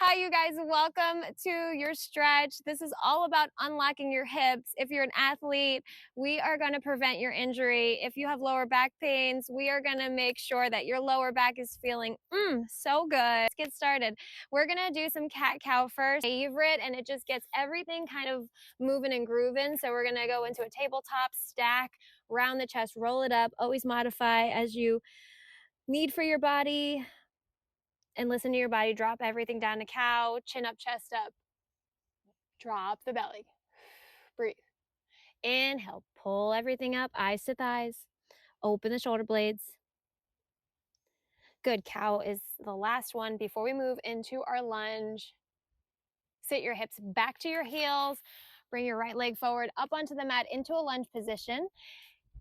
Hi, you guys. Welcome to your stretch. This is all about unlocking your hips. If you're an athlete, we are going to prevent your injury. If you have lower back pains, we are going to make sure that your lower back is feeling so good. Let's get started. We're going to do some cat cow first, favorite, and it just gets everything kind of moving and grooving. So we're going to go into a tabletop stack, round the chest, roll it up, always modify as you need for your body and listen to your body. Drop everything down to cow, chin up, chest up. Drop the belly. Breathe. Inhale, pull everything up, eyes to thighs. Open the shoulder blades. Good. Cow is the last one before we move into our lunge. Sit your hips back to your heels. Bring your right leg forward up onto the mat into a lunge position.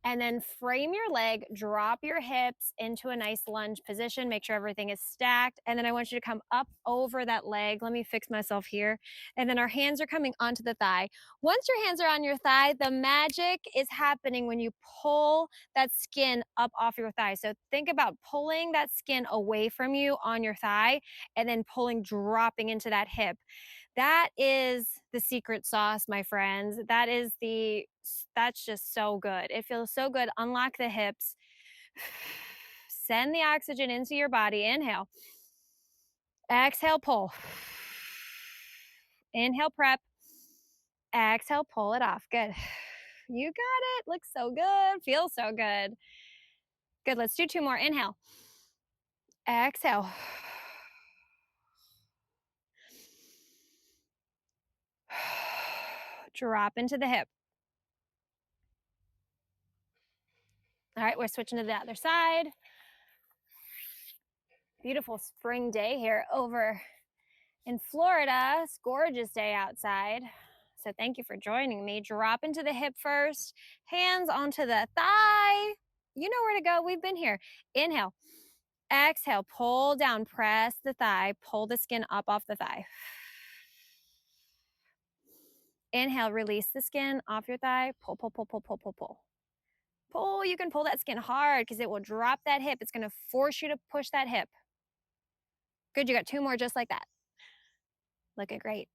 And then frame your leg, drop your hips into a nice lunge position. Make sure everything is stacked. And then I want you to come up over that leg. Let me fix myself here. And then our hands are coming onto the thigh. Once your hands are on your thigh, the magic is happening when you pull that skin up off your thigh. So think about pulling that skin away from you on your thigh and then pulling, dropping into that hip. That is the secret sauce, my friends. That's just so good. It feels so good. Unlock the hips. Send the oxygen into your body. Inhale. Exhale, pull. Inhale, prep. Exhale, pull it off. Good. You got it. Looks so good. Feels so good. Good. Let's do two more. Inhale. Exhale. Drop into the hip. All right, we're switching to the other side. Beautiful spring day here over in Florida. It's a gorgeous day outside. So thank you for joining me. Drop into the hip first, hands onto the thigh. You know where to go. We've been here. Inhale, exhale, pull down, press the thigh, pull the skin up off the thigh. Inhale, release the skin off your thigh. Pull, pull, pull, pull, pull, pull, pull. Pull, you can pull that skin hard because it will drop that hip. It's going to force you to push that hip. Good, you got two more just like that. Looking great.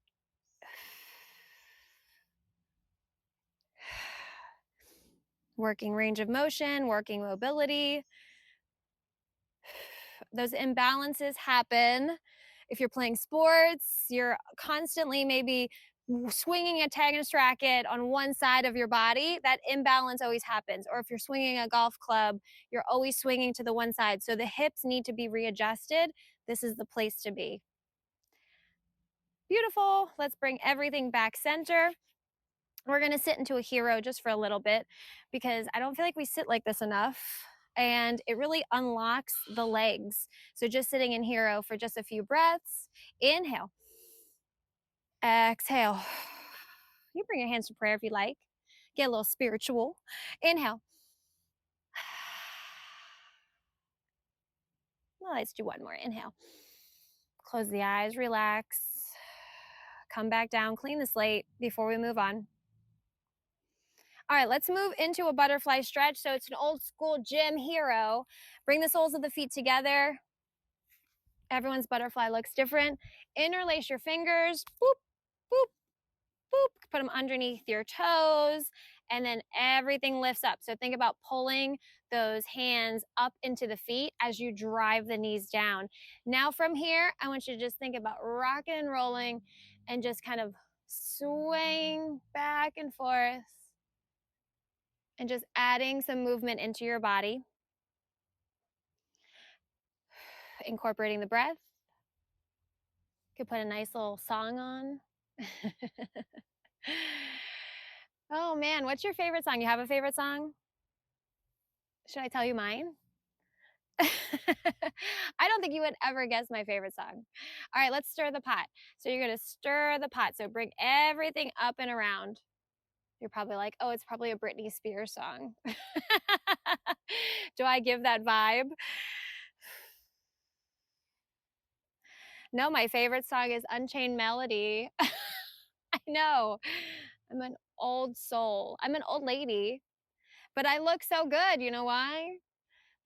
Working range of motion, working mobility. Those imbalances happen. If you're playing sports, you're constantly maybe swinging a tennis racket on one side of your body, that imbalance always happens. Or if you're swinging a golf club, you're always swinging to the one side. So the hips need to be readjusted. This is the place to be. Beautiful. Let's bring everything back center. We're going to sit into a hero just for a little bit because I don't feel like we sit like this enough. And it really unlocks the legs. So just sitting in hero for just a few breaths. Inhale. Exhale. You bring your hands to prayer if you like. Get a little spiritual. Inhale. Well, let's do one more. Inhale. Close the eyes, relax. Come back down, clean the slate before we move on. All right, let's move into a butterfly stretch. So it's an old school gym hero. Bring the soles of the feet together. Everyone's butterfly looks different. Interlace your fingers. Boop, boop, boop. Put them underneath your toes. And then everything lifts up. So think about pulling those hands up into the feet as you drive the knees down. Now from here, I want you to just think about rocking and rolling and just kind of swaying back and forth and just adding some movement into your body. Incorporating the breath. You could put a nice little song on. Oh man, what's your favorite song? You have a favorite song? Should I tell you mine? I don't think you would ever guess my favorite song. All right, let's stir the pot. So you're going to stir the pot. So bring everything up and around. You're probably like, oh, it's probably a Britney Spears song. Do I give that vibe? No, my favorite song is Unchained Melody. I know. I'm an old soul. I'm an old lady, but I look so good. You know why?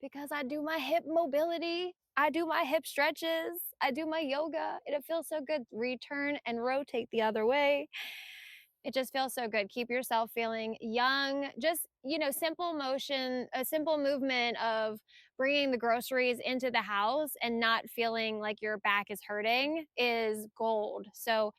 Because I do my hip mobility. I do my hip stretches. I do my yoga. It feels so good. Return and rotate the other way. It just feels so good. Keep yourself feeling young. Just, simple motion, a simple movement of bringing the groceries into the house and not feeling like your back is hurting is gold. So,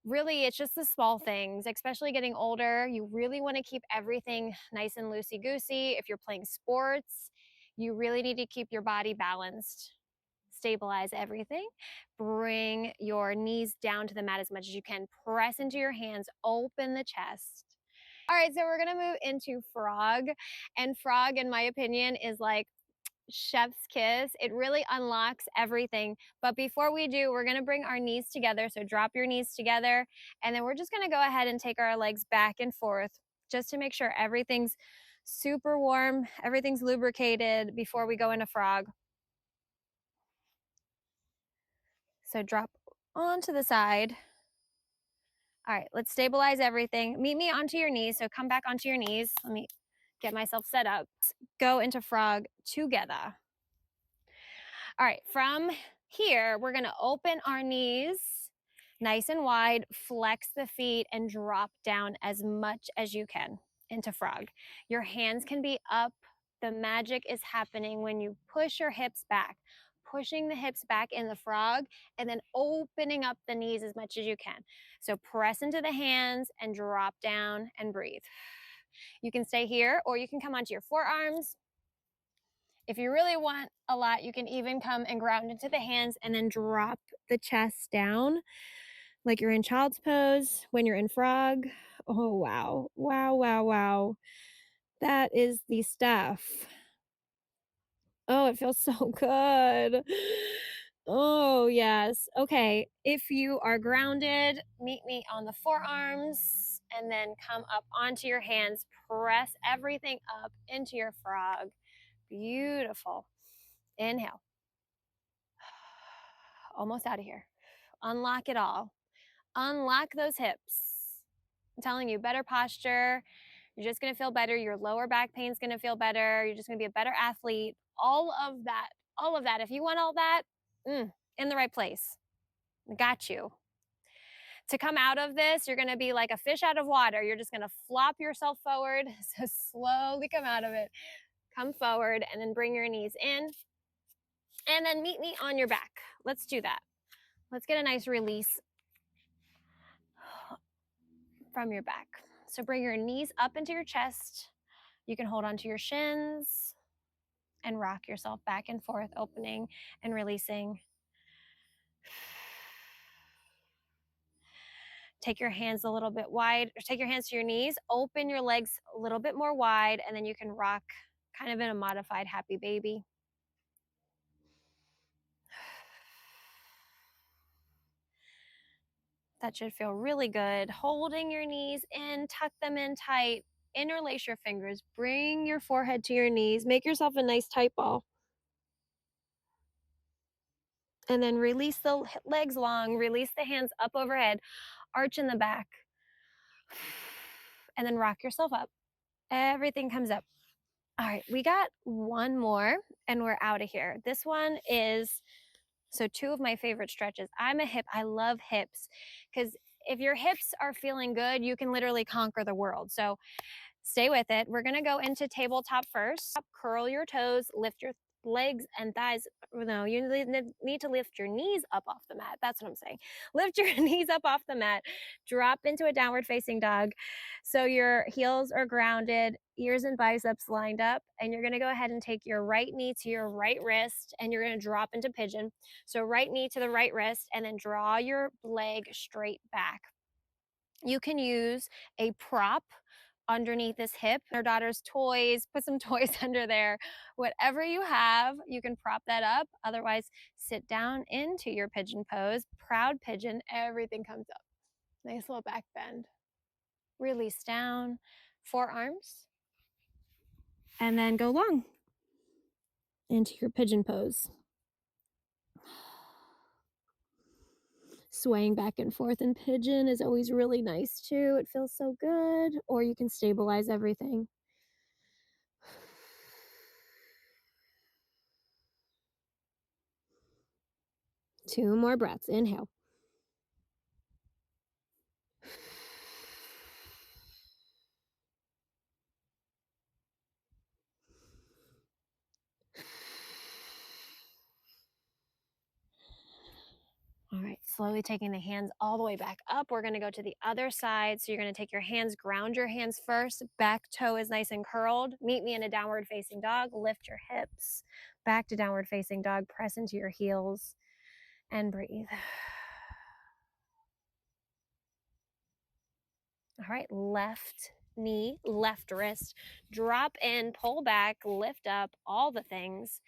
really, it's just the small things, especially getting older. You really want to keep everything nice and loosey goosey. If you're playing sports, you really need to keep your body balanced. Stabilize everything. Bring your knees down to the mat as much as you can. Press into your hands, open the chest. All right, so we're gonna move into frog. And frog, in my opinion, is like chef's kiss. It really unlocks everything. But before we do, we're gonna bring our knees together. So drop your knees together. And then we're just gonna go ahead and take our legs back and forth just to make sure everything's super warm, everything's lubricated before we go into frog. So drop onto the side. All right, let's stabilize everything. Meet me onto your knees. So come back onto your knees. Let me get myself set up. Go into frog together. All right, from here, we're gonna open our knees nice and wide, flex the feet, and drop down as much as you can into frog. Your hands can be up. The magic is happening when you push your hips back, pushing the hips back in the frog, and then opening up the knees as much as you can. So press into the hands and drop down and breathe. You can stay here or you can come onto your forearms. If you really want a lot, you can even come and ground into the hands and then drop the chest down like you're in child's pose when you're in frog. Oh, wow. Wow, wow, wow. That is the stuff. Oh, it feels so good. Oh, yes. Okay. If you are grounded, meet me on the forearms and then come up onto your hands. Press everything up into your frog. Beautiful. Inhale. Almost out of here. Unlock it all. Unlock those hips. I'm telling you, better posture. You're just going to feel better. Your lower back pain's going to feel better. You're just going to be a better athlete. All of that. All of that. If you want all that, in the right place. Got you. To come out of this, you're going to be like a fish out of water. You're just going to flop yourself forward. So slowly come out of it. Come forward and then bring your knees in. And then meet me on your back. Let's do that. Let's get a nice release from your back. So bring your knees up into your chest. You can hold onto your shins and rock yourself back and forth, opening and releasing. Take your hands a little bit wide, or take your hands to your knees, open your legs a little bit more wide, and then you can rock kind of in a modified happy baby. That should feel really good. Holding your knees in, tuck them in tight, interlace your fingers, bring your forehead to your knees, make yourself a nice tight ball. And then release the legs long, release the hands up overhead, arch in the back, and then rock yourself up. Everything comes up. All right, we got one more and we're out of here. This one is, so two of my favorite stretches. I love hips because if your hips are feeling good, you can literally conquer the world. So stay with it. We're going to go into tabletop first. Curl your toes, lift your legs and thighs. No, you need to lift your knees up off the mat. That's what I'm saying. Lift your knees up off the mat. Drop into a downward facing dog. So your heels are grounded, ears and biceps lined up. And you're going to go ahead and take your right knee to your right wrist and you're going to drop into pigeon. So right knee to the right wrist and then draw your leg straight back. You can use a prop underneath this hip. Our daughter's toys, put some toys under there. Whatever you have, you can prop that up. Otherwise, sit down into your pigeon pose. Proud pigeon, everything comes up. Nice little back bend. Release down, forearms. And then go long into your pigeon pose. Swaying back and forth in pigeon is always really nice too. It feels so good. Or you can stabilize everything. 2 more breaths. Inhale. All right, slowly taking the hands all the way back up. We're gonna go to the other side. So you're gonna take your hands, ground your hands first. Back toe is nice and curled. Meet me in a downward facing dog. Lift your hips. Back to downward facing dog. Press into your heels and breathe. All right, left knee, left wrist. Drop in, pull back, lift up, all the things.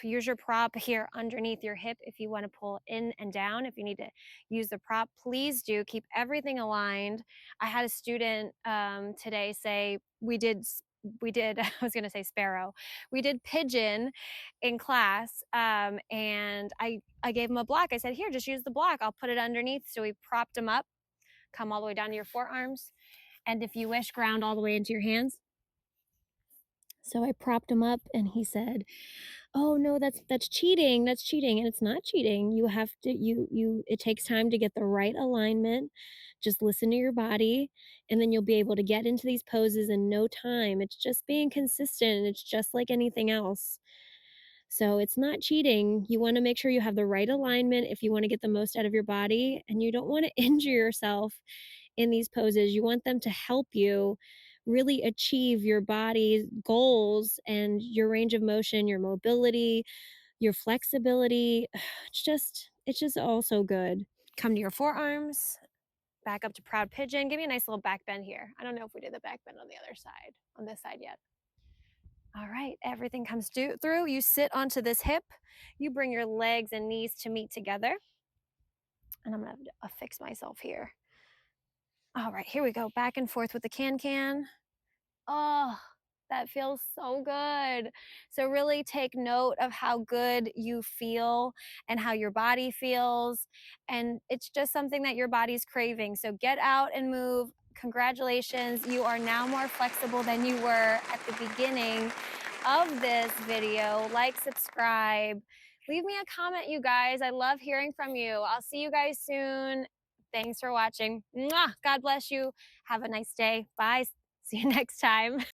Use your prop here underneath your hip if you want to pull in and down. If you need to use the prop, please do. Keep everything aligned. I had a student today say we did I was going to say sparrow. We did pigeon in class, and I gave him a block. I said, here, just use the block. I'll put it underneath. So we propped him up. Come all the way down to your forearms. And if you wish, ground all the way into your hands. So I propped him up and he said, oh no, that's cheating. That's cheating. And it's not cheating. You have to, it takes time to get the right alignment. Just listen to your body and then you'll be able to get into these poses in no time. It's just being consistent. It's just like anything else. So it's not cheating. You want to make sure you have the right alignment if you want to get the most out of your body, and you don't want to injure yourself in these poses. You want them to help you really achieve your body's goals and your range of motion, your mobility, your flexibility. It's just all so good. Come to your forearms, back up to proud pigeon. Give me a nice little back bend here. I don't know if we did the back bend on the other side, on this side yet. All right, everything comes through. You sit onto this hip. You bring your legs and knees to meet together. And I'm gonna affix myself here. All right, here we go. Back and forth with the can. Oh, that feels so good. So really take note of how good you feel and how your body feels. And it's just something that your body's craving. So get out and move. Congratulations. You are now more flexible than you were at the beginning of this video. Like, subscribe. Leave me a comment, you guys. I love hearing from you. I'll see you guys soon. Thanks for watching. Mwah! God bless you. Have a nice day. Bye. See you next time.